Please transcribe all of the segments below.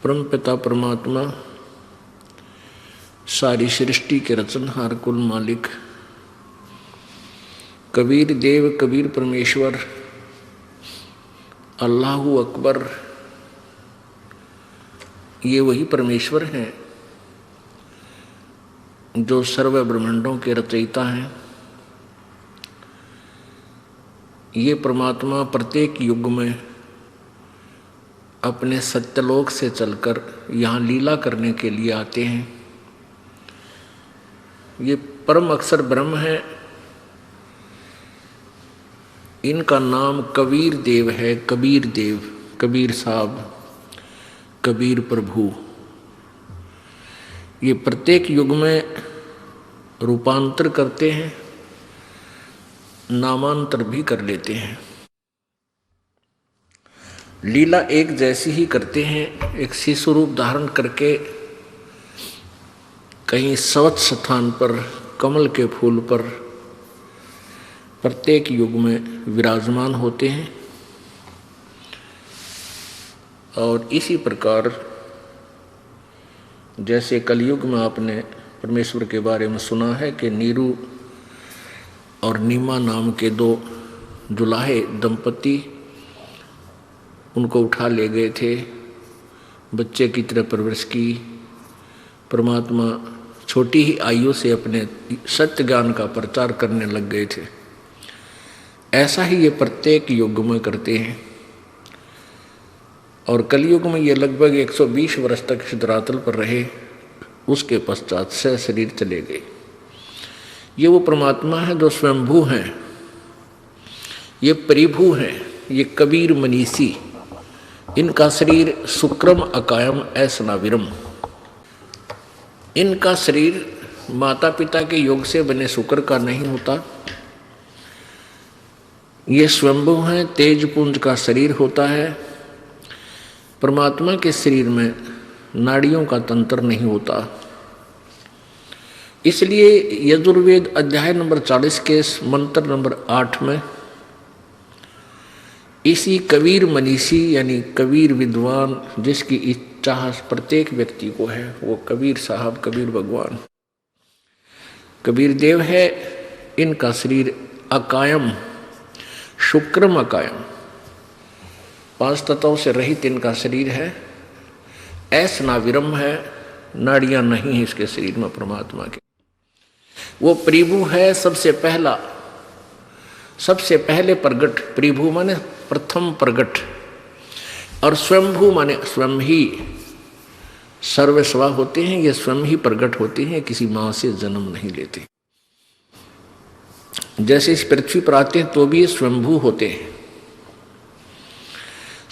परम पिता परमात्मा सारी सृष्टि के रचनहार कुल मालिक कबीर देव कबीर परमेश्वर अल्लाहु अकबर, ये वही परमेश्वर हैं जो सर्व ब्रह्मांडों के रचयिता हैं। ये परमात्मा प्रत्येक युग में अपने सत्यलोक से चलकर यहाँ लीला करने के लिए आते हैं। ये परम अक्षर ब्रह्म है। इनका नाम कबीर देव है। कबीर देव, कबीर साहब, कबीर प्रभु। ये प्रत्येक युग में रूपांतर करते हैं, नामांतर भी कर लेते हैं। लीला एक जैसी ही करते हैं। एक शिशु रूप धारण करके कहीं स्वच्छ स्थान पर कमल के फूल पर प्रत्येक युग में विराजमान होते हैं। और इसी प्रकार जैसे कलयुग में आपने परमेश्वर के बारे में सुना है कि नीरू और नीमा नाम के दो दुल्हे दंपति उनको उठा ले गए थे, बच्चे की तरह परवरिश की। परमात्मा छोटी ही आयु से अपने सत्य ज्ञान का प्रचार करने लग गए थे। ऐसा ही ये प्रत्येक युग में करते हैं। और कलयुग में ये लगभग 120 वर्ष तक इस धरातल पर रहे। उसके पश्चात से शरीर चले गए। ये वो परमात्मा है जो स्वयंभू हैं, ये परिभू हैं, ये कबीर मनीषी। इनका शरीर शुक्रम अकायम ऐसनाविरम। इनका शरीर माता पिता के योग से बने शुक्र का नहीं होता। ये स्वयंभू हैं, तेजपुंज का शरीर होता है। परमात्मा के शरीर में नाड़ियों का तंत्र नहीं होता। इसलिए यजुर्वेद अध्याय नंबर 40 के मंत्र नंबर 8 में इसी कबीर मनीषी यानी कबीर विद्वान जिसकी इच्छा प्रत्येक व्यक्ति को है, वो कबीर साहब, कबीर भगवान, कबीर देव है। इनका शरीर अकायम, शुक्रम अकायम, 5 तत्वों से रहित इनका शरीर है। ऐसनाविरम है, नाड़ियां नहीं है इसके शरीर में परमात्मा के। वो परिभू है, सबसे पहले प्रगट। परिभू माने प्रथम प्रगट, और स्वयंभू माने स्वयं ही सर्वस्वा होते हैं। ये स्वयं ही प्रगट होते हैं, किसी माँ से जन्म नहीं लेते। जैसे इस पृथ्वी पर आते हैं तो भी ये स्वयंभू होते हैं।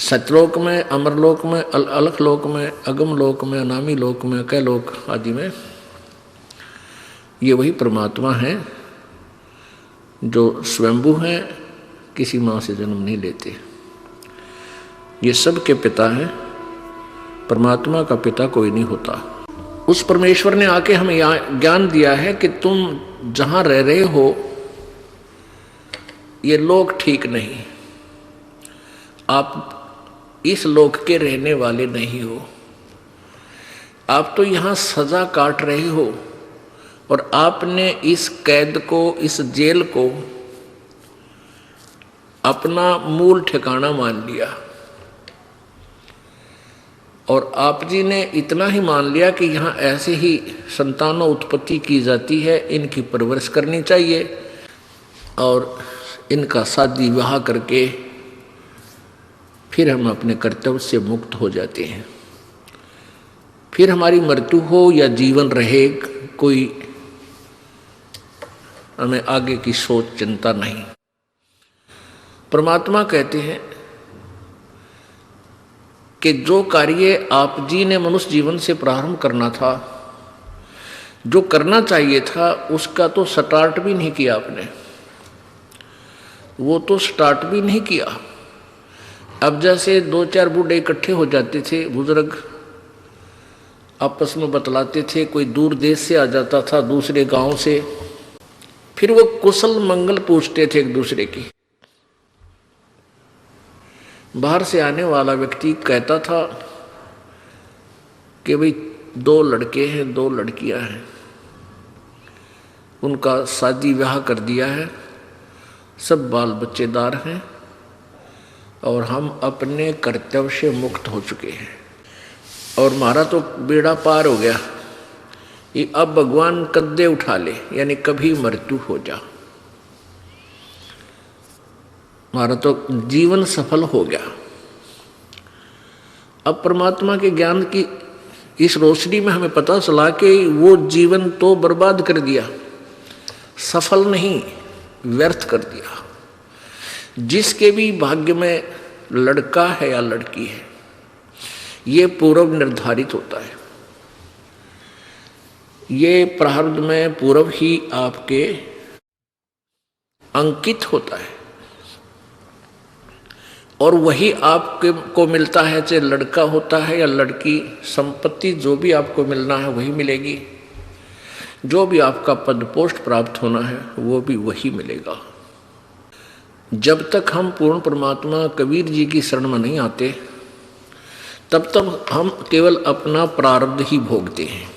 सतलोक में, अमरलोक में, अलख लोक में, अगम लोक में, अनामी लोक में, कैलोक आदि में ये वही परमात्मा है जो स्वयंभू हैं, किसी माँ से जन्म नहीं लेते। ये सब के पिता हैं। परमात्मा का पिता कोई नहीं होता। उस परमेश्वर ने आके हमें ज्ञान दिया है कि तुम जहाँ रह रहे हो ये लोक ठीक नहीं। आप इस लोक के रहने वाले नहीं हो। आप तो यहाँ सजा काट रहे हो और आपने इस कैद को, इस जेल को अपना मूल ठिकाना मान लिया। और आप जी ने इतना ही मान लिया कि यहाँ ऐसे ही संतानों उत्पत्ति की जाती है, इनकी परवरिश करनी चाहिए और इनका शादी विवाह करके फिर हम अपने कर्तव्य से मुक्त हो जाते हैं। फिर हमारी मृत्यु हो या जीवन रहे, कोई हमें आगे की सोच चिंता नहीं। परमात्मा कहते हैं कि जो कार्य आप जी ने मनुष्य जीवन से प्रारंभ करना था, जो करना चाहिए था, उसका तो स्टार्ट भी नहीं किया आपने। वो तो स्टार्ट भी नहीं किया। अब जैसे 2-4 बूढ़े इकट्ठे हो जाते थे, बुजुर्ग आपस में बतलाते थे, कोई दूर देश से आ जाता था, दूसरे गांव से, फिर वो कुशल मंगल पूछते थे एक दूसरे की। बाहर से आने वाला व्यक्ति कहता था कि भाई 2 लड़के हैं 2 लड़कियां हैं, उनका शादी ब्याह कर दिया है, सब बाल बच्चेदार हैं और हम अपने कर्तव्य से मुक्त हो चुके हैं और हमारा तो बेड़ा पार हो गया, ये अब भगवान कद्दे उठा ले, यानी कभी मृत्यु हो जा, हमारा तो जीवन सफल हो गया। अब परमात्मा के ज्ञान की इस रोशनी में हमें पता चला कि वो जीवन तो बर्बाद कर दिया, सफल नहीं, व्यर्थ कर दिया। जिसके भी भाग्य में लड़का है या लड़की है, ये पूर्व निर्धारित होता है, ये प्रारब्ध में पूर्व ही आपके अंकित होता है और वही आपके को मिलता है, चाहे लड़का होता है या लड़की। संपत्ति जो भी आपको मिलना है वही मिलेगी, जो भी आपका पद पोस्ट प्राप्त होना है वो भी वही मिलेगा। जब तक हम पूर्ण परमात्मा कबीर जी की शरण में नहीं आते, तब तक हम केवल अपना प्रारब्ध ही भोगते हैं।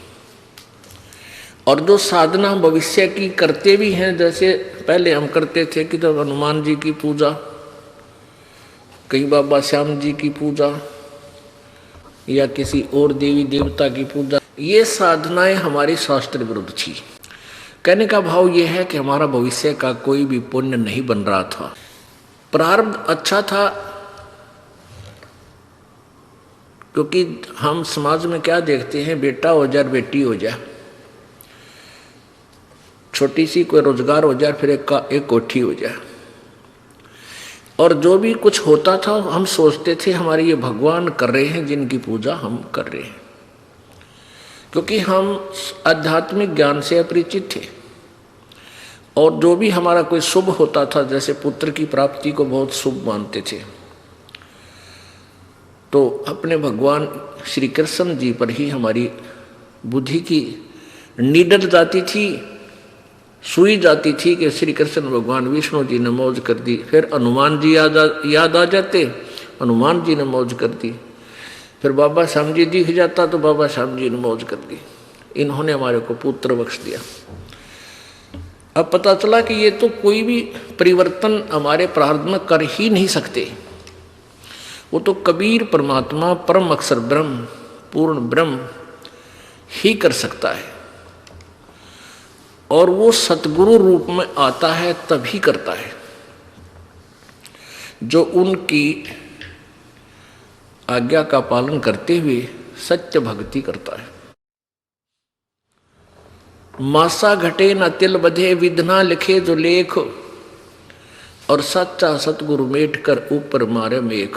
और जो साधना भविष्य की करते भी हैं, जैसे पहले हम करते थे कि तो हनुमान जी की पूजा, कहीं बाबा श्याम जी की पूजा या किसी और देवी देवता की पूजा, ये साधनाएं हमारी शास्त्र विरुद्ध थी। कहने का भाव ये है कि हमारा भविष्य का कोई भी पुण्य नहीं बन रहा था। प्रारब्ध अच्छा था, क्योंकि हम समाज में क्या देखते हैं, बेटा हो जाए बेटी हो जाए, छोटी सी कोई रोजगार हो जाए, फिर एक कोठी हो जाए, और जो भी कुछ होता था हम सोचते थे हमारे ये भगवान कर रहे हैं जिनकी पूजा हम कर रहे हैं, क्योंकि हम आध्यात्मिक ज्ञान से अपरिचित थे। और जो भी हमारा कोई शुभ होता था, जैसे पुत्र की प्राप्ति को बहुत शुभ मानते थे, तो अपने भगवान श्री कृष्ण जी पर ही हमारी बुद्धि की नीडर जाती थी, सुई जाती थी कि श्री कृष्ण भगवान विष्णु जी ने मौज कर दी, फिर हनुमान जी याद आ जाते, हनुमान जी ने मौज कर दी, फिर बाबा श्याम जी दिख जाता तो बाबा श्याम जी ने मौज कर दी, इन्होंने हमारे को पुत्र बख्श दिया। अब पता चला कि ये तो कोई भी परिवर्तन हमारे प्रारब्ध में कर ही नहीं सकते, वो तो कबीर परमात्मा परम अक्षर ब्रह्म पूर्ण ब्रह्म ही कर सकता है, और वो सतगुरु रूप में आता है तभी करता है, जो उनकी आज्ञा का पालन करते हुए सत्य भक्ति करता है। मासा घटे न तिल बधे, विधना लिखे जो लेख, और सच्चा सतगुरु मेट कर ऊपर मारे मेघ।